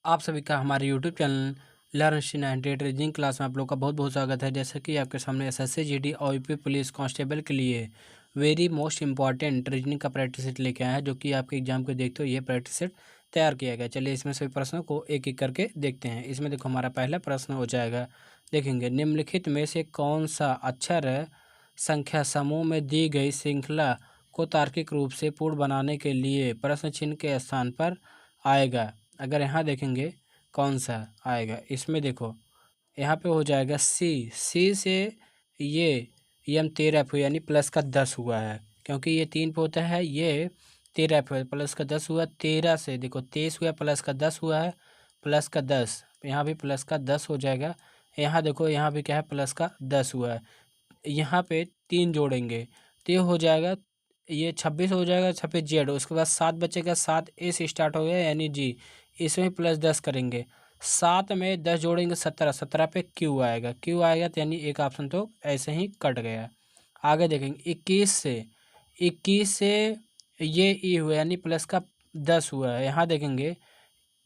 आप सभी का हमारे YouTube channel learn 98 reasoning class में आप लोग का बहुत बहुत स्वागत है। जैसा कि आपके सामने एसएससी जीडी और यूपी पुलिस कांस्टेबल के लिए वेरी मोस्ट इंपॉर्टेंट रीजनिंग का प्रैक्टिस सेट लेके आया है, जो कि आपके एग्जाम को देखते हुए ये प्रैक्टिस सेट तैयार किया गया। चलिए इसमें सभी प्रश्नों को एक एक करके देखते हैं। इसमें देखो हमारा पहला प्रश्न हो जाएगा, देखेंगे निम्नलिखित में से कौन सा अक्षर संख्या समूह में दी गई श्रृंखला को तार्किक रूप से पूर्ण बनाने के लिए प्रश्न चिन्ह के स्थान पर आएगा। अगर यहाँ देखेंगे कौन सा आएगा, इसमें देखो यहाँ पे हो जाएगा सी से ये एम 13 यानी प्लस का 10 हुआ है, क्योंकि ये 3 पे होता है, ये 13 पे प्लस का 10 हुआ। 13 से देखो 23 हुआ, प्लस का 10 हुआ है, प्लस का 10 यहाँ भी प्लस का 10 हो जाएगा। यहाँ देखो यहाँ भी क्या है, प्लस का 10 हुआ है। यहाँ पे 3 जोड़ेंगे तो ये हो जाएगा, ये 26 हो जाएगा, 26 जेड। उसके बाद 7 बचेगा, 7 ए से स्टार्ट हो गया यानी जी। इसमें प्लस 10 करेंगे, 7 में 10 जोड़ेंगे 17, 17 पे क्यू आएगा, क्यू आएगा तो यानी एक ऑप्शन तो ऐसे ही कट गया। आगे देखेंगे 21 से ये ई हुआ यानी प्लस का 10 हुआ है। यहाँ देखेंगे,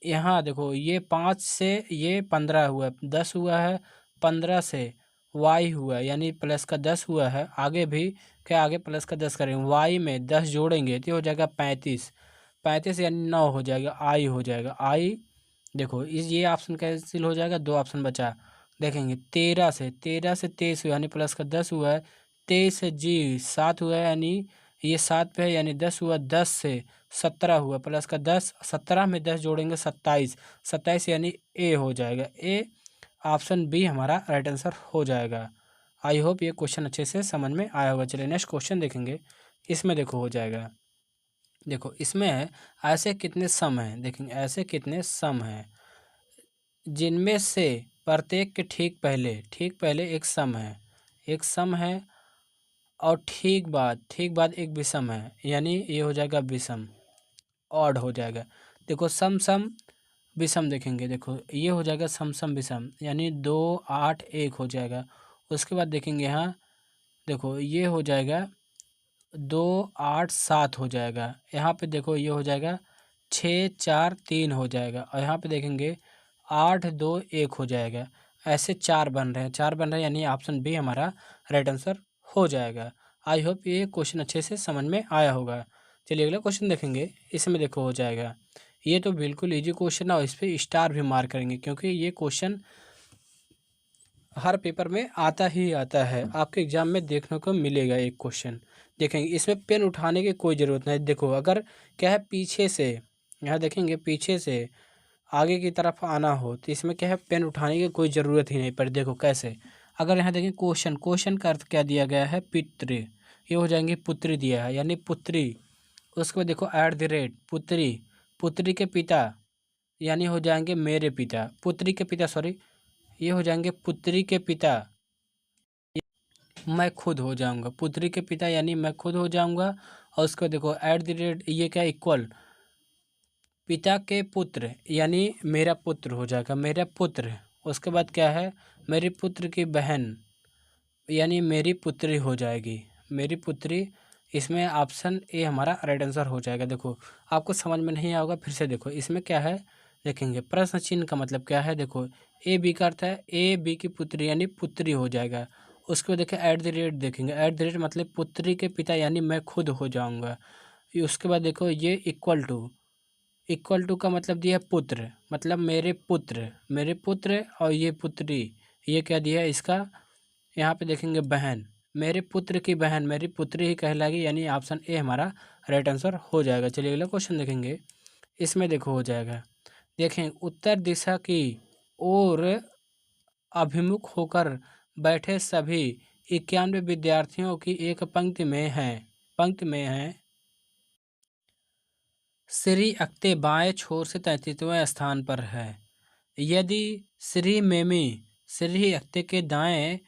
यहाँ देखो ये 5 से ये 15 हुआ, 10 हुआ है। 15 से वाई हुआ यानी प्लस का 10 हुआ है। आगे भी क्या, आगे प्लस का 10 करेंगे, वाई में 10 जोड़ेंगे तो हो जाएगा 35, 35 यानी 9 हो जाएगा, आई हो जाएगा आई। देखो ये ऑप्शन कैंसिल हो जाएगा, 2 ऑप्शन बचा। देखेंगे 13 से 23 हुआ यानी प्लस का 10 हुआ है। 23 से जी 7 हुआ है यानी ये 7 पे है यानी 10 हुआ। 10 से 17 हुआ, प्लस का 10, 17 में 10 जोड़ेंगे 27, 27 यानी ए हो जाएगा, ए। ऑप्शन बी हमारा राइट आंसर हो जाएगा। आई होप ये क्वेश्चन अच्छे से समझ में आया होगा। चलिए नेक्स्ट क्वेश्चन देखेंगे। इसमें देखो हो जाएगा, देखो इसमें है ऐसे कितने सम हैं, देखेंगे ऐसे कितने सम हैं जिनमें से प्रत्येक के ठीक पहले एक सम है, एक सम है और ठीक बाद एक विषम है, यानी ये हो जाएगा विषम, ऑड हो जाएगा। देखो सम सम विषम देखेंगे, देखो ये हो जाएगा सम सम विषम यानी 2 8 1 हो जाएगा। उसके बाद देखेंगे यहाँ, देखो ये हो जाएगा 2 8 7 हो जाएगा। यहाँ पे देखो ये हो जाएगा 6 4 3 हो जाएगा। और यहाँ पे देखेंगे 8 2 1 हो जाएगा। ऐसे 4 बन रहे हैं, 4 बन रहे हैं यानी ऑप्शन बी हमारा राइट आंसर हो जाएगा। आई होप ये क्वेश्चन अच्छे से समझ में आया होगा। चलिए अगला क्वेश्चन देखेंगे। इसमें देखो हो जाएगा, ये तो बिल्कुल इजी क्वेश्चन है और इस पर स्टार भी मार्क करेंगे, क्योंकि ये क्वेश्चन हर पेपर में आता ही आता है, आपके एग्जाम में देखने को मिलेगा एक क्वेश्चन। देखेंगे इसमें पेन उठाने की कोई ज़रूरत नहीं। देखो अगर क्या है पीछे से, यहाँ देखेंगे पीछे से आगे की तरफ आना हो तो इसमें क्या है पेन उठाने की कोई ज़रूरत ही नहीं। पर देखो कैसे, अगर यहाँ देखें क्वेश्चन का अर्थ क्या दिया गया है, पितृ, ये हो जाएंगे पुत्री दिया है यानी पुत्री। उसके बाद देखो @ पुत्री, पुत्री के पिता यानी हो जाएंगे मेरे पिता, पुत्री के पिता सॉरी, ये हो जाएंगे पुत्री के पिता, मैं खुद हो जाऊंगा, पुत्री के पिता यानी मैं खुद हो जाऊंगा। और उसको देखो @ ये क्या इक्वल, पिता के पुत्र यानी मेरा पुत्र हो जाएगा, मेरा पुत्र। उसके बाद क्या है, मेरे पुत्र की बहन यानी मेरी पुत्री हो जाएगी, मेरी पुत्री। इसमें ऑप्शन ए हमारा राइट आंसर हो जाएगा। देखो आपको समझ में नहीं आएगा, फिर से देखो इसमें क्या है, देखेंगे प्रश्न चिन्ह का मतलब क्या है। देखो ए बी का अर्थ है ए बी की पुत्री यानी पुत्री हो जाएगा। उसके बाद देखिए @ देखेंगे, @ मतलब पुत्री के पिता यानी मैं खुद हो जाऊंगा। उसके बाद देखो ये इक्वल टू का मतलब दिया पुत्र, मतलब मेरे पुत्र और ये पुत्री, ये क्या दिया इसका, यहाँ पे देखेंगे बहन, मेरे पुत्र की बहन मेरी पुत्री ही कहलाएगी, यानी ऑप्शन ए हमारा राइट आंसर हो जाएगा। चलिए अगला क्वेश्चन देखेंगे। इसमें देखो हो जाएगा, देखें उत्तर दिशा की ओर अभिमुख होकर बैठे सभी 91 विद्यार्थियों की एक पंक्ति में है। श्री अक्ते बाएं छोर से 33वें स्थान पर है। यदि श्री अक्ते के दाएं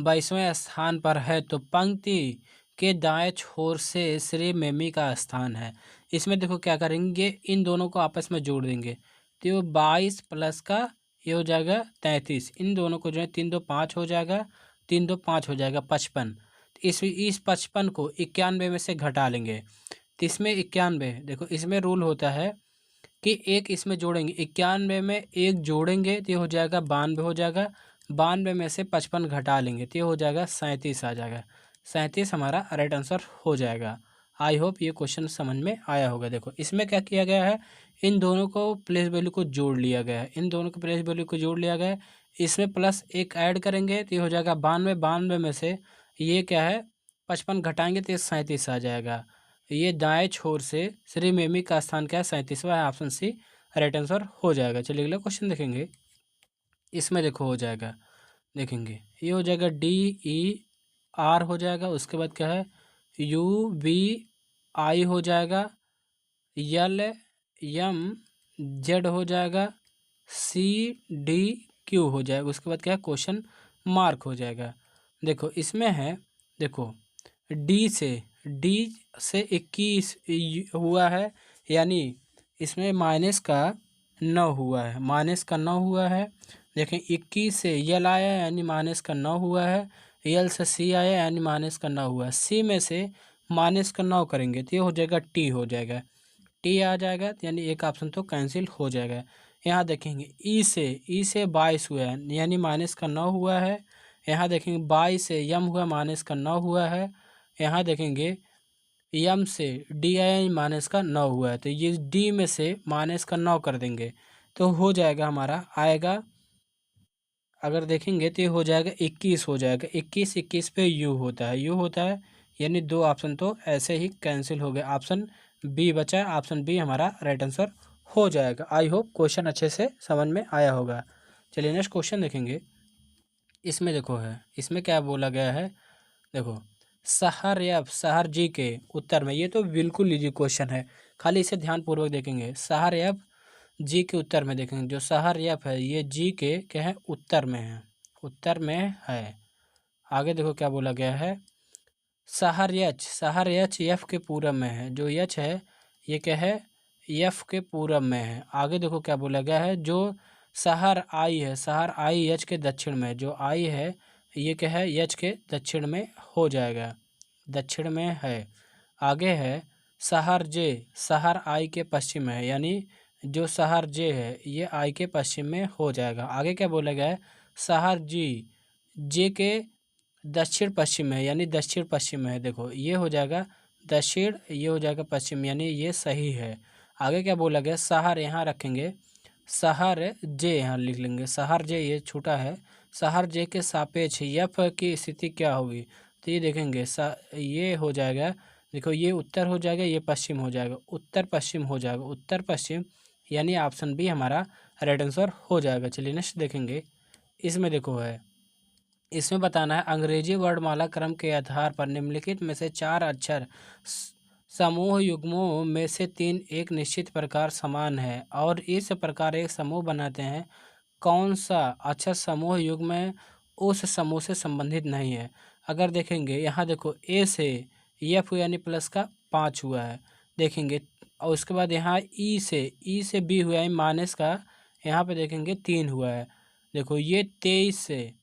22वें स्थान पर है तो पंक्ति के दाएं छोर से श्री मेमी का स्थान है। इसमें देखो क्या करेंगे, इन दोनों को आपस में जोड़ देंगे तो 22 प्लस का ये हो जाएगा 33, इन दोनों को जो है 3 2 5 हो जाएगा, 3 2 5 हो जाएगा 55। तो इस 55 को 91 में से घटा लेंगे तो इसमें 91, देखो इसमें रूल होता है कि एक इसमें जोड़ेंगे, 91 में एक जोड़ेंगे तो ये हो जाएगा 92 हो जाएगा, 92 में से 55 घटा लेंगे तो ये हो जाएगा 37 आ जाएगा। 37 हमारा राइट आंसर हो जाएगा। आई होप ये क्वेश्चन समझ में आया होगा। देखो इसमें क्या किया गया है, इन दोनों को प्लेस वैल्यू को जोड़ लिया गया है, इन दोनों को प्लेस वैल्यू को जोड़ लिया गया है। इसमें प्लस एक ऐड करेंगे तो ये हो जाएगा 92, 92 में से ये क्या है 55 घटाएंगे तो ये 37 आ जाएगा। ये दाएं छोर से श्री मेमी का स्थान क्या है 37वां है, ऑप्शन सी राइट आंसर हो जाएगा। चलिए अगला क्वेश्चन देखेंगे। इसमें देखो हो जाएगा, देखेंगे ये हो जाएगा DER हो जाएगा, उसके बाद क्या है UBI हो जाएगा, LMZ हो जाएगा, CDQ हो जाएगा, उसके बाद क्या है क्वेश्चन मार्क हो जाएगा। देखो इसमें है, देखो डी से 21 हुआ है, यानी इसमें माइनस का 9 हुआ है, माइनस का 9 हुआ है। देखें 21 से यल आया यानी माइनस का 9 हुआ है, यल से सी आया यानी माइनस का 9 हुआ है, सी में से माइनस का 9 करेंगे तो ये हो जाएगा टी हो जाएगा, टी आ जाएगा यानी एक ऑप्शन तो कैंसिल हो जाएगा। यहाँ देखेंगे ई से 22 हुआ है यानी माइनस का 9 हुआ है। यहाँ देखेंगे 22 से यम हुआ माइनस का 9 हुआ है। यहाँ देखेंगे यम से डी आई माइनस का 9 हुआ है, तो ये डी में से माइनस का 9 कर देंगे तो हो जाएगा हमारा आएगा, अगर देखेंगे तो ये हो जाएगा 21 हो जाएगा, 21 पे यू होता है, यू होता है यानी दो ऑप्शन तो ऐसे ही कैंसिल हो गए, ऑप्शन बी बचा है, ऑप्शन बी हमारा राइट आंसर हो जाएगा। आई होप क्वेश्चन अच्छे से समझ में आया होगा। चलिए नेक्स्ट क्वेश्चन देखेंगे। इसमें देखो है, इसमें क्या बोला गया है, देखो शहर जी के उत्तर में, ये तो बिल्कुल इजी क्वेश्चन है, खाली इसे ध्यानपूर्वक देखेंगे। शहर जी के उत्तर में देखेंगे, जो शहर है ये जी के क्या है उत्तर में है, उत्तर में है। आगे देखो क्या बोला गया है, शहर यच यफ के पूरब में है, जो यच है ये क्या है यफ के पूरब में है। आगे देखो क्या बोला गया है, जो शहर आई है, शहर आई यच के दक्षिण में, जो आई है ये क्या है यच के दक्षिण में हो जाएगा, दक्षिण में है। आगे है शहर आई के पश्चिम में है, यानी जो शहर जे है ये आई के पश्चिम में हो जाएगा। आगे क्या बोला गया है, शहर जे के दक्षिण पश्चिम में है, यानी दक्षिण पश्चिम में है। देखो ये हो जाएगा दक्षिण, ये हो जाएगा पश्चिम, यानी ये सही है। आगे क्या बोला गया, शहर यहाँ रखेंगे, शहर जे यहाँ लिख लेंगे, शहर जे ये छोटा है, शहर जे के सापेक्ष यफ की स्थिति क्या होगी, तो ये देखेंगे ये हो जाएगा, देखो ये उत्तर हो जाएगा, ये पश्चिम हो जाएगा, उत्तर पश्चिम हो जाएगा, उत्तर पश्चिम, यानी ऑप्शन बी हमारा राइट आंसर हो जाएगा। चलिए नेक्स्ट देखेंगे। इसमें देखो है, इसमें बताना है अंग्रेजी वर्णमाला क्रम के आधार पर निम्नलिखित में से 4 अक्षर समूह युग्मों में से 3 एक निश्चित प्रकार समान है और इस प्रकार एक समूह बनाते हैं, कौन सा अक्षर समूह युग्म में उस समूह से संबंधित नहीं है। अगर देखेंगे यहाँ देखो ए से एफ यानी प्लस का 5 हुआ है, देखेंगे, और उसके बाद यहाँ ई से बी हुआ है माइनस का, यहाँ पे देखेंगे 3 हुआ है। देखो ये 23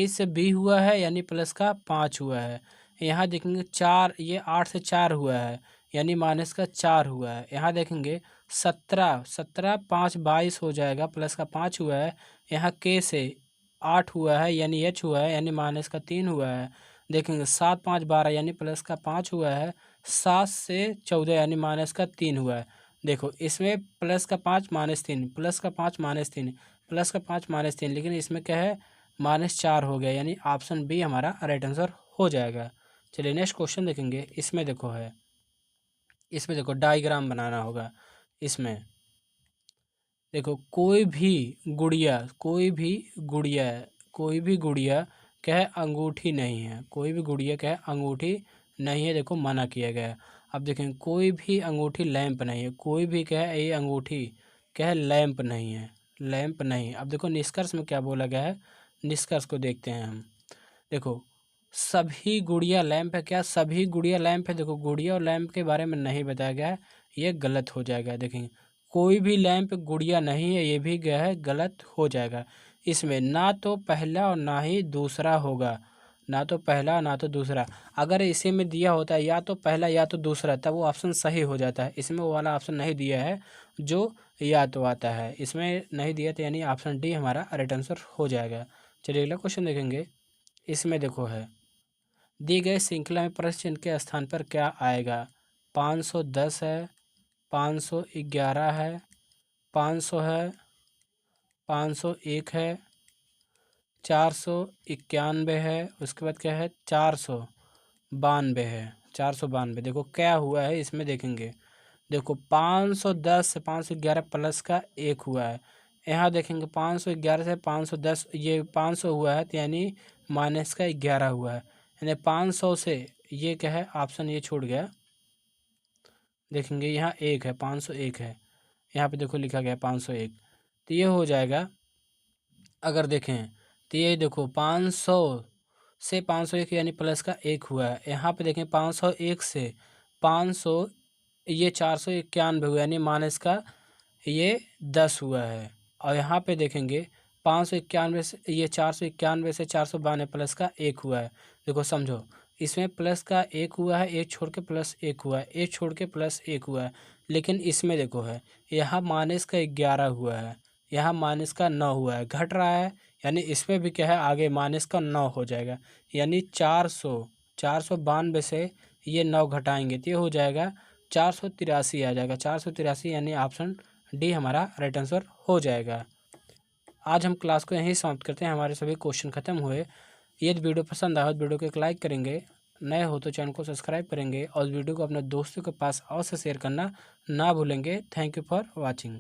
से बी हुआ है यानी प्लस का 5 हुआ है। यहाँ देखेंगे 4, ये 8 से 4 हुआ है यानी माइनस का 4 हुआ है। यहाँ देखेंगे 17 5 22 हो जाएगा, प्लस का 5 हुआ है। यहाँ के से 8 हुआ है यानी एच हुआ है यानी माइनस का 3 हुआ है। देखेंगे 7 5 12 यानी प्लस का 5 हुआ है। 7 से 14 यानी माइनस का 3 हुआ है। देखो इसमें प्लस का 5 माइनस 3, प्लस का 5 माइनस 3, प्लस का 5 माइनस 3, लेकिन इसमें क्या है -4 हो गया, यानी ऑप्शन बी हमारा राइट आंसर हो जाएगा। चलिए नेक्स्ट क्वेश्चन देखेंगे। इसमें देखो है, इसमें देखो डायग्राम बनाना होगा। इसमें देखो कोई भी गुड़िया क्या है अंगूठी नहीं है, कोई भी गुड़िया क्या है अंगूठी नहीं है, देखो मना किया गया है। अब देखें कोई भी अंगूठी लैंप नहीं है, कोई भी क्या है ये अंगूठी क्या है लैंप नहीं है, लैंप नहीं। अब देखो निष्कर्ष में क्या बोला गया है, निष्कर्ष को देखते हैं हम। देखो सभी गुड़िया लैंप है, क्या सभी गुड़िया लैंप है, देखो गुड़िया और लैंप के बारे में नहीं बताया गया है, ये गलत हो जाएगा। देखेंगे कोई भी लैंप गुड़िया नहीं है, ये भी क्या है गलत हो जाएगा। इसमें ना तो पहला और ना ही दूसरा होगा, ना तो पहला ना तो दूसरा। अगर इसी में दिया होता है या तो पहला या तो दूसरा, तब वो ऑप्शन सही हो जाता है। इसमें वो वाला ऑप्शन नहीं दिया है जो या तो आता है, इसमें नहीं दिया तो यानी ऑप्शन डी हमारा राइट आंसर हो जाएगा। चलिए अगला क्वेश्चन देखेंगे। इसमें देखो है, दी गई श्रृंखला में प्रश्न चिन्ह के स्थान पर क्या आएगा? 510 है, 511 है, 500 है, 501 है, 491 है, उसके बाद क्या है 492 है, 492। देखो क्या हुआ है इसमें देखेंगे। देखो 510 से 511 प्लस का एक हुआ है। यहाँ देखेंगे 511 से 510, ये 500 हुआ है तो यानी माइनस का 11 हुआ है, यानी 500 से ये क्या है ऑप्शन ये छूट गया। देखेंगे यहाँ एक है, 501 है, यहाँ पे देखो लिखा गया 501, तो ये हो जाएगा। अगर देखें तो ये देखो 500 से 501 यानी प्लस का एक हुआ है। यहाँ पे देखें 501 से 500 ये 491 हुआ यानी माइनस का ये 10 हुआ है। और यहाँ पे देखेंगे 591 से ये 491 से 492 प्लस का एक हुआ है। देखो समझो, इसमें प्लस का एक हुआ है, एक छोड़ के प्लस एक हुआ है, एक छोड़ के प्लस एक हुआ है। लेकिन इसमें देखो है यहाँ माइनस का 11 हुआ है, यहाँ माइनस का 9 हुआ है, घट रहा है, यानी इसमें भी क्या है आगे माइनस का 9 हो जाएगा। यानी 492 से ये 9 घटाएंगे तो ये हो जाएगा 483 आ जाएगा, 483, यानी ऑप्शन डी हमारा राइट आंसर हो जाएगा। आज हम क्लास को यहीं समाप्त करते हैं, हमारे सभी क्वेश्चन खत्म हुए। यदि वीडियो पसंद आया तो वीडियो को एक लाइक करेंगे, नए हो तो चैनल को सब्सक्राइब करेंगे और वीडियो को अपने दोस्तों के पास अवश्य शेयर करना ना भूलेंगे। Thank you for watching.